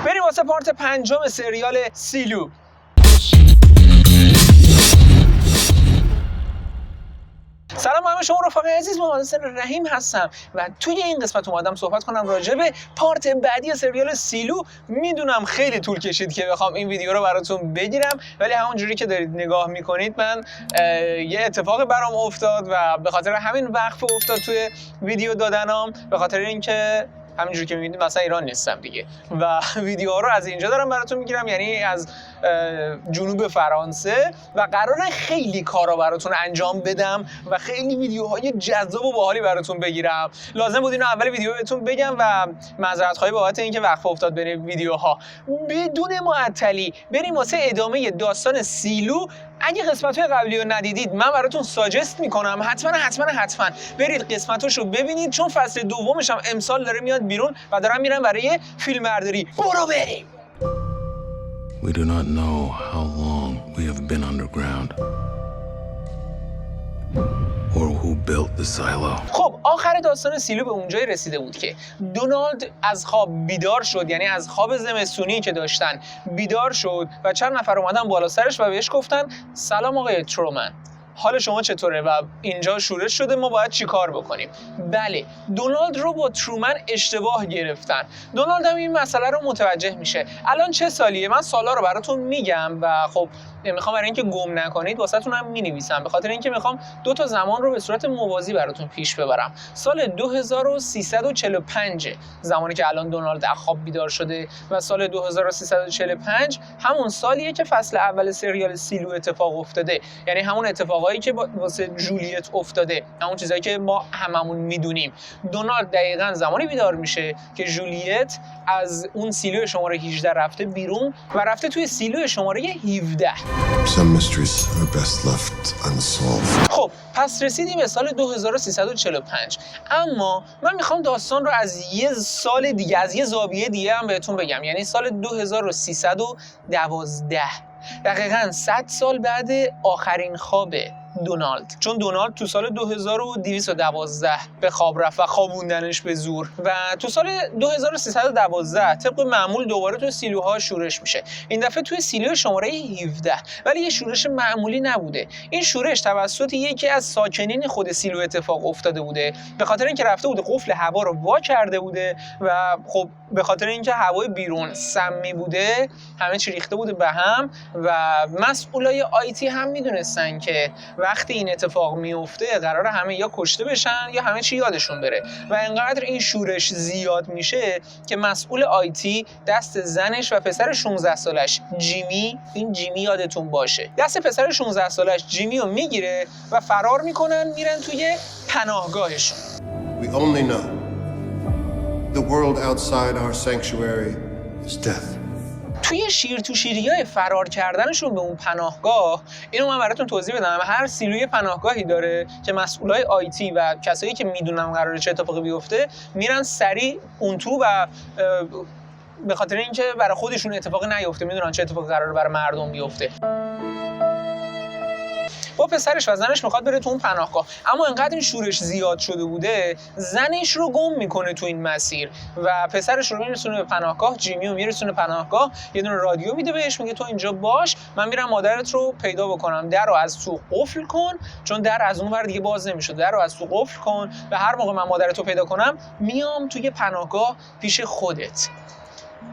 بریم واسه پارت 5 سریال سیلو. سلام همه شما رفقای عزیز، من حسین رحیم هستم و توی این قسمت اومدم صحبت کنم راجع به پارت بعدی سریال سیلو. میدونم خیلی طول کشید که بخوام این ویدیو رو براتون بگیرم، ولی همونجوری که دارید نگاه میکنید من یه اتفاقی برام افتاد و به خاطر همین وقفه افتاد توی ویدیو دادنم، به خاطر اینکه همینجوری که می‌بینید مثلا ایران نیستم دیگه و ویدیوها رو از اینجا دارم براتون میگیرم، یعنی از جنوب فرانسه، و قراره خیلی کارا براتون انجام بدم و خیلی ویدیوهای جذاب و باحالی براتون بگیرم. لازم بود اینو اول ویدیو بهتون بگم و معذرت‌خواهی بابت اینکه وقفه افتاد بین ویدیوها. بدون معطلی بریم واسه ادامه داستان سیلو. اگه قسمت‌های قبلی رو ندیدید من براتون ساجست میکنم حتما برید قسمتاشو ببینید، چون فصل دومش هم امسال داره میاد بیرون و دارم میرم برای فیلمبرداری. برو بریم. We do not know how long we have been underground or who built the silo. خب آخر داستان سیلو به اونجایی رسیده بود که دونالد از خواب بیدار شد، یعنی از خواب زمستونی که داشتن بیدار شد و چند نفر اومدن بالا سرش و بهش گفتن سلام آقای ترومن، حال شما چطوره و اینجا شورش شده، ما باید چی کار بکنیم؟ بله، دونالد رو با ترومن اشتباه گرفتن. دونالد هم این مسئله رو متوجه میشه. الان چه سالیه؟ من سالا رو براتون میگم و خب میخوام برای اینکه گم نکنید واسهتون هم مینویسم، به خاطر اینکه میخوام دو تا زمان رو به صورت موازی براتون پیش ببرم. سال 2345 زمانی که الان دونالد از خواب بیدار شده و سال 2345 همون سالیه که فصل اول سریال سیلو اتفاق افتاده، یعنی همون اتفاقایی که واسه جولیت افتاده، همون چیزایی که ما هممون میدونیم. دونالد دقیقاً زمانی بیدار میشه که جولیت از اون سیلو شماره 18 رفته بیرون و رفته توی سیلو شماره 17. Some mysteries are best left unsolved. خب پس رسیدیم به سال 2345، اما من میخوام داستان رو از یه سال دیگه، از یه زاویه دیگه هم بهتون بگم، یعنی سال 2312، دقیقاً 100 سال بعد آخرین خواب دونالد، چون دونالد تو سال 2212 به خواب رفت و خوابوندنش به زور و تو سال 2312 طبق معمول دوباره تو سیلوها شورش میشه. این دفعه توی سیلو شماره 17، ولی یه شورش معمولی نبوده. این شورش توسط یکی از ساکنین خود سیلو اتفاق افتاده بوده، به خاطر اینکه رفته بوده قفل هوا رو وا کرده بوده و خب به خاطر اینکه هوای بیرون سمی بوده همه چی ریخته بوده به هم و مسئولای آیتی هم میدونستن که وقتی این اتفاق میفته قراره همه یا کشته بشن یا همه چی یادشون بره و انقدر این شورش زیاد میشه که مسئول آیتی دست زنش و پسر 16 سالش جیمی، این جیمی یادتون باشه، دست پسر 16 سالش جیمی رو میگیره و فرار میکنن، میرن توی پناهگاهشون. We only know the world outside our sanctuary is death. توی شیر تو شیریای فرار کردنشون به اون پناهگاه، اینو من براتون توضیح بدم. هر سیلوی پناهگاهی داره که مسئولای آیتی و کسایی که میدونن قراره چه اتفاقی بیفته میرن سریع اون تو و به خاطر اینکه برای خودشون اتفاقی نیفته، میدونن چه اتفاقی قراره برای مردم بیفته. با پسرش و زنش میخواد بره تو اون پناهگاه، اما انقدر این شورش زیاد شده بوده زنش رو گم میکنه تو این مسیر و پسرش رو میرسونه به پناهگاه، جیمی رو میرسونه پناهگاه، یه دونه رادیو میده بهش، میگه تو اینجا باش، من میرم مادرت رو پیدا بکنم، در رو از تو قفل کن، چون در از اون ور دیگه باز نمیشه، در رو از تو قفل کن و هر موقع من مادرت رو پیدا کنم میام توی پناهگاه پیش خودت.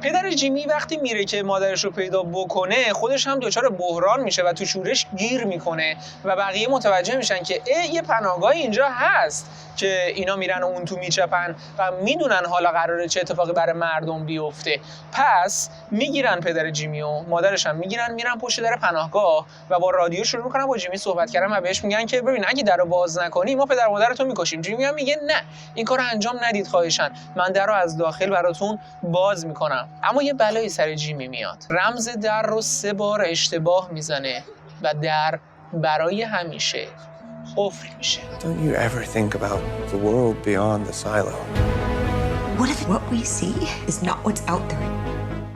پدر جیمی وقتی میره که مادرش رو پیدا بکنه خودش هم دچار بحران میشه و تو شورش گیر میکنه و بقیه متوجه میشن که یه پناهگاه اینجا هست که اینا میرن اون تو میچپن و میدونن حالا قراره چه اتفاقی برای مردم بیفته. پس میگیرن پدر جیمی و مادرش هم میگیرن، میرن پشت در پناهگاه و با رادیو شروع میکنن با جیمی صحبت کردن و بهش میگن که ببین اگه درو باز نکنی ما پدر مادرتو میکشیم. جیمی هم میگه نه این کارو انجام ندید خواهشاً، من درو از داخل براتون باز میکنم. اما یه بلایی سر جیمی میاد، رمز در رو 3 بار اشتباه میزنه و در برای همیشه قفل میشه. Don't you ever think about the world beyond the silo? What if what we see is not what's out there?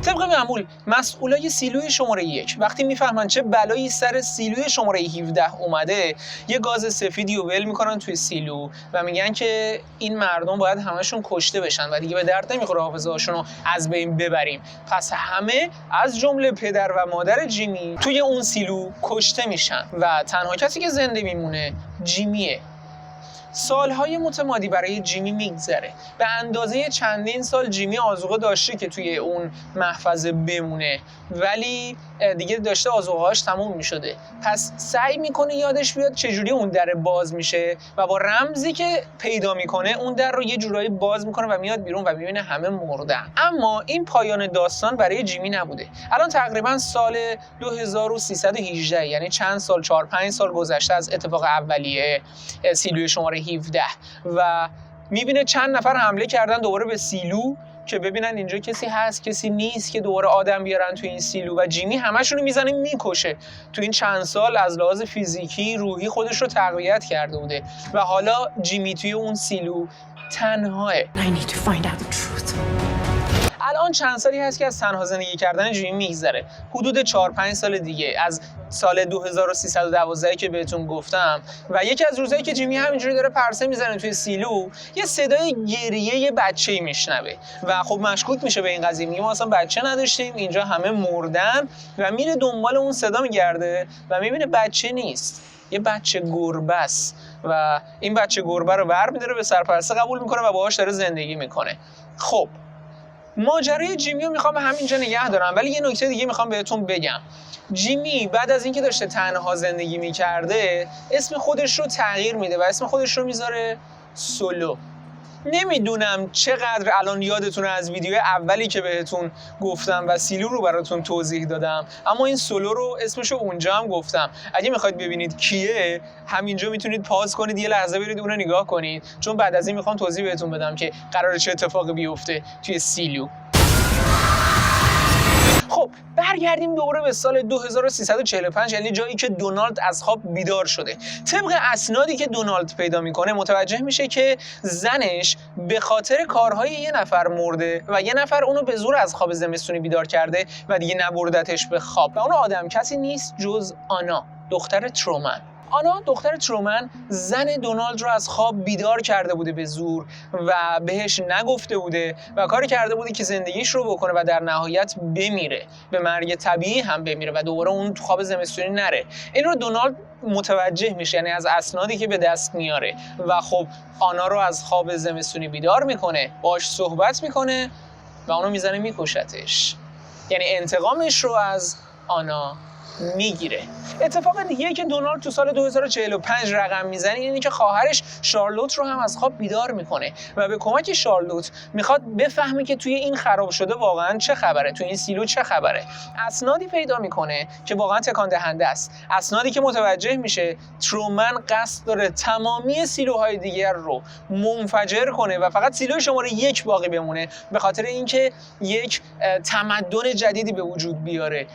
طبق معمول مسئولای سیلوی شماره 1 وقتی میفهمن چه بلایی سر سیلوی شماره 17 اومده، یه گاز سفیدی رو ول میکنن توی سیلو و میگن که این مردم باید همشون کشته بشن و دیگه به درد نمیخوره حافظه‌هاشون رو از بین ببریم. پس همه از جمله پدر و مادر جیمی توی اون سیلو کشته میشن و تنها کسی که زنده میمونه جیمیه. سالهای متمادی برای جیمی میگذره. به اندازه چندین سال جیمی آذوقه داشته که توی اون محفظه بمونه، ولی دیگه داشته آذوقه‌هاش تموم میشده. پس سعی میکنه یادش بیاد چجوری اون در باز میشه و با رمزی که پیدا میکنه اون در رو یه جورایی باز میکنه و میاد بیرون و میبینه همه مردن. اما این پایان داستان برای جیمی نبوده. الان تقریبا سال 2318، یعنی چند سال، 4-5 سال گذشته از اتفاق اولیه سیلوی شماره 17 و میبینه چند نفر حمله کردن دوباره به سیلو که ببینن اینجا کسی هست کسی نیست که دوباره آدم بیارن تو این سیلو و جیمی همشون رو میزنه میکشه. تو این چند سال از لحاظ فیزیکی روحی خودش رو تقویت کرده بوده و حالا جیمی توی اون سیلو تنهاه. الان چند سالی هست که از تنها زندگی کردن جیمی میگذره، حدود 4-5 سال دیگه، از سال 2312 که بهتون گفتم. و یکی از روزایی که جیمی همینجوری داره پرسه میزنه توی سیلو، یه صدای گریه یه بچه‌ای میشنوه و خب مشکوک میشه به این قضیه، میگه ما اصلا بچه نداشتیم، اینجا همه مردن و میره دنبال اون صدا میگرده و میبینه بچه نیست، یه بچه گربه است و این بچه گربه رو برمی‌داره به سرپرستی قبول میکنه و باهاش داره زندگی میکنه. خب ماجرای جیمی رو میخوام همینجا نگه دارم، ولی یه نکته دیگه میخوام بهتون بگم. جیمی بعد از اینکه داشته تنها زندگی میکرده اسم خودش رو تغییر میده و اسم خودش رو میذاره سولو. نمیدونم چقدر الان یادتونه از ویدیو اولی که بهتون گفتم و سیلو رو براتون توضیح دادم، اما این سولو رو اسمشو اونجا هم گفتم. اگه میخواید ببینید کیه همینجا میتونید پاز کنید یه لحظه برید اون رو نگاه کنید، چون بعد از این میخوام توضیح بهتون بدم که قراره چه اتفاقی بیفته توی سیلو. خب برگردیم دوباره به سال 2345، یعنی جایی که دونالد از خواب بیدار شده. طبق اسنادی که دونالد پیدا میکنه متوجه میشه که زنش به خاطر کارهای یه نفر مرده و یه نفر اونو به زور از خواب زمستونی بیدار کرده و دیگه نبردتش به خواب و اون آدم کسی نیست جز آنا، دختر ترومن. آنا دختر ترومن زن دونالد رو از خواب بیدار کرده بوده به زور و بهش نگفته بوده و کاری کرده بوده که زندگیش رو بکنه و در نهایت بمیره، به مرگ طبیعی هم بمیره و دوباره اون تو خواب زمستونی نره. این رو دونالد متوجه میشه، یعنی از اسنادی که به دست میاره و خب آنا رو از خواب زمستونی بیدار میکنه، باهاش صحبت میکنه و اونو میزنه میکشتش، یعنی انتقامش رو از آنا میگیره. اتفاق دیگه که دونالد تو سال 2045 رقم میزنه اینه که خواهرش شارلوت رو هم از خواب بیدار میکنه و به کمک شارلوت میخواد بفهمه که توی این خراب شده واقعا چه خبره، توی این سیلو چه خبره. اسنادی پیدا میکنه که واقعا تکان دهنده است، اسنادی که متوجه میشه ترومن قصد داره تمامی سیلوهای دیگر رو منفجر کنه و فقط سیلو شماره 1 باقی بمونه، به خاطر اینکه یک تمدن جدیدی به وجود بیاره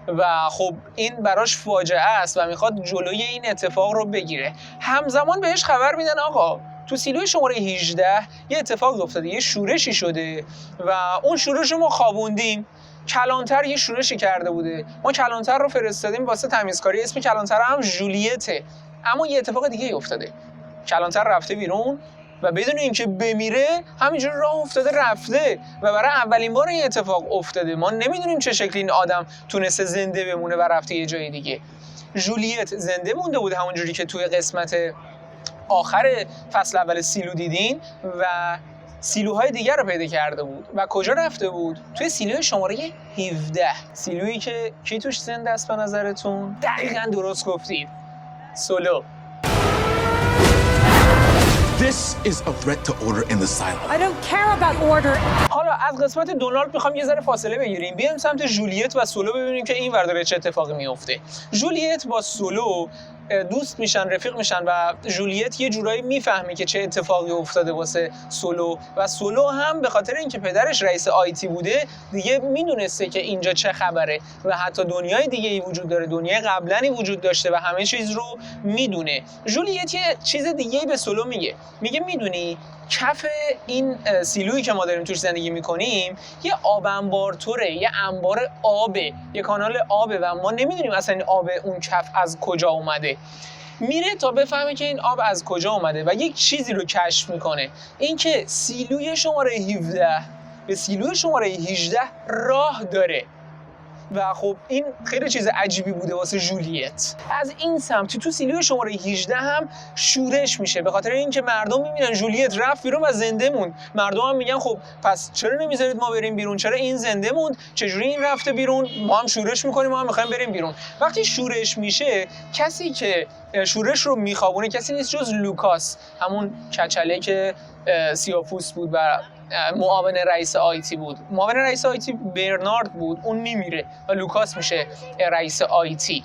و خب این براش فاجعه است و میخواد جلوی این اتفاق رو بگیره. همزمان بهش خبر میدن آقا تو سیلو شماره 18 یه اتفاق افتاده، یه شورشی شده و اون شورش رو ما خوابوندیم. کلانتر یه شورشی کرده بوده، ما کلانتر رو فرستادیم واسه تمیزکاری، اسم کلانتر هم جولیته، اما یه اتفاق دیگه افتاده، کلانتر رفته بیرون و بدون اینکه بمیره همینجوری راه افتاده رفته و برای اولین بار این اتفاق افتاده. ما نمیدونیم چه شکلی این آدم تونسته زنده بمونه و رفته یه جای دیگه. جولیت زنده مونده بود همونجوری که توی قسمت آخر فصل اول سیلو دیدین و سیلوهای دیگر رو پیدا کرده بود. و کجا رفته بود؟ توی سیلوی شماره 17، سیلویی که کی توش زنده است به نظرتون؟ دقیقاً درست گفتید، سولو. This is a threat to order in the silo. I don't care about order. حالا از قسمت دونالد میخوام یه ذره فاصله بگیریم، بیایم سمت جولیت و سولو ببینیم که این ور داره چه اتفاقی میفته. جولیت با سولو دوست میشن، رفیق میشن و جولیت یه جورایی میفهمه که چه اتفاقی افتاده واسه سولو و سولو هم به خاطر اینکه پدرش رئیس آیتی بوده دیگه میدونسته که اینجا چه خبره و حتی دنیای دیگه ای وجود داره، دنیای قبلنی وجود داشته و همه چیز رو میدونه. جولیت یه چیز دیگه به سولو میگه میدونی کف این سیلویی که ما داریم توش زندگی میکنیم یه آب انبارطوره، یه انبار آبه، یه کانال آبه و ما نمیدونیم اصلا این آب اون کف از کجا اومده. میره تا بفهمه که این آب از کجا اومده و یک چیزی رو کشف میکنه، اینکه سیلوی شماره 17 به سیلوی شماره 18 راه داره. و خب این خیلی چیز عجیبی بوده واسه جولیت. از این سمت تو سیلوی شماره 18 هم شورش میشه، به خاطر اینکه مردم میبینن جولیت رفت بیرون و زنده موند. مردم هم میگن خب پس چرا نمیذارید ما بریم بیرون، چرا این زنده موند، چجوری این رفته بیرون، ما هم شورش میکنیم، ما هم میخوایم بریم بیرون. وقتی شورش میشه، کسی که شورش رو میخوابونه کسی نیست جز لوکاس، همون کچله که سیاه‌پوست بود و معاون رئیس آیتی بود. معاون رئیس آیتی برنارد بود، اون میمیره و لوکاس میشه رئیس آیتی.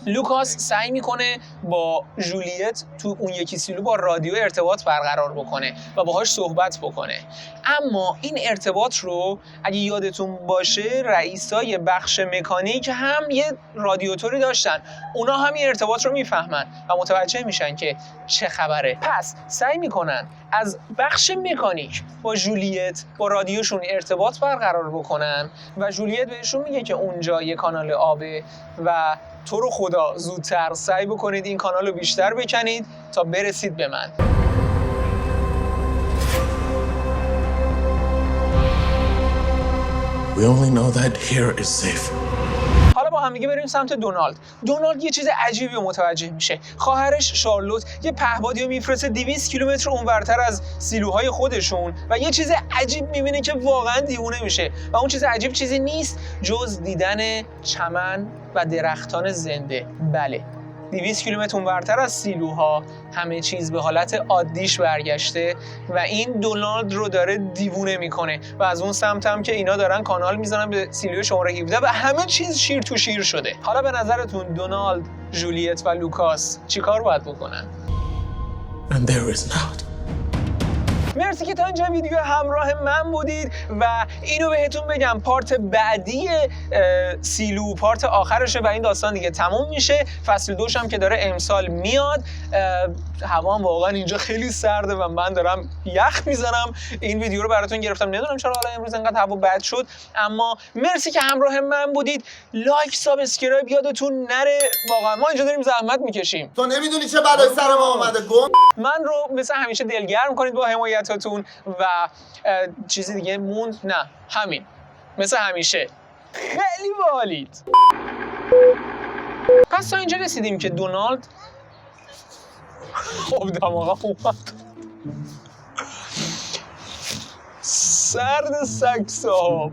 لوکاس سعی میکنه با جولیت تو اون یکی سیلو با رادیو ارتباط برقرار بکنه و باهاش صحبت بکنه، اما این ارتباط رو اگه یادتون باشه رئیسای بخش مکانیک هم یه رادیاتوری داشتن، اونا هم این ارتباط رو میفهمن و متوجه میشن که چه خبره. پس سعی میکنن از بخش مکانیک با جولیت با رادیوشون ارتباط برقرار بکنن و جولیت بهشون میگه که اونجا یه کانال آبه و تو رو خدا زودتر سعی بکنید این کانال رو بیشتر بکنید تا برسید به من. We only know that here is safe. حالا با هم دیگه بریم سمت دونالد. دونالد یه چیز عجیبی رو متوجه میشه. خواهرش شارلوت یه پهپادی رو میفرسته 200 کیلومتر اونورتر از سیلوهای خودشون و یه چیز عجیب میبینه که واقعا دیوونه میشه و اون چیز عجیب چیزی نیست جز دیدن چمن و درختان زنده. بله، 200 کیلومتر اونورتر از سیلوها همه چیز به حالت عادیش برگشته و این دونالد رو داره دیوونه میکنه و از اون سمت هم که اینا دارن کانال میزنن به سیلوی شماره 17 و همه چیز شیر تو شیر شده. حالا به نظرتون دونالد، جولیت و لوکاس چیکار باید بکنن؟ And there is not. مرسی که تا اینجا ویدیو همراه من بودید و اینو بهتون بگم پارت بعدی سیلو پارت آخرشه و این داستان دیگه تموم میشه. فصل 2 هم که داره امسال میاد. هوا واقعا اینجا خیلی سرده و من دارم یخ میزنم. این ویدیو رو براتون گرفتم، نمیدونم چرا حالا امروز انقدر هوا بد شد، اما مرسی که همراه من بودید. لایک، سابسکرایب یادتون نره، واقعا ما اینجا داریم زحمت میکشیم. تو نمیدونی چه بلای سر ما اومده. گم من رو مثل همیشه دلگرم کنید با حمایتاتون و چیزی دیگه موند؟ نه، همین مثل همیشه. خیلی باحالید. پس تا اینجا رسیدیم که دونالد خب دماغم اومد سرد سگ صاحب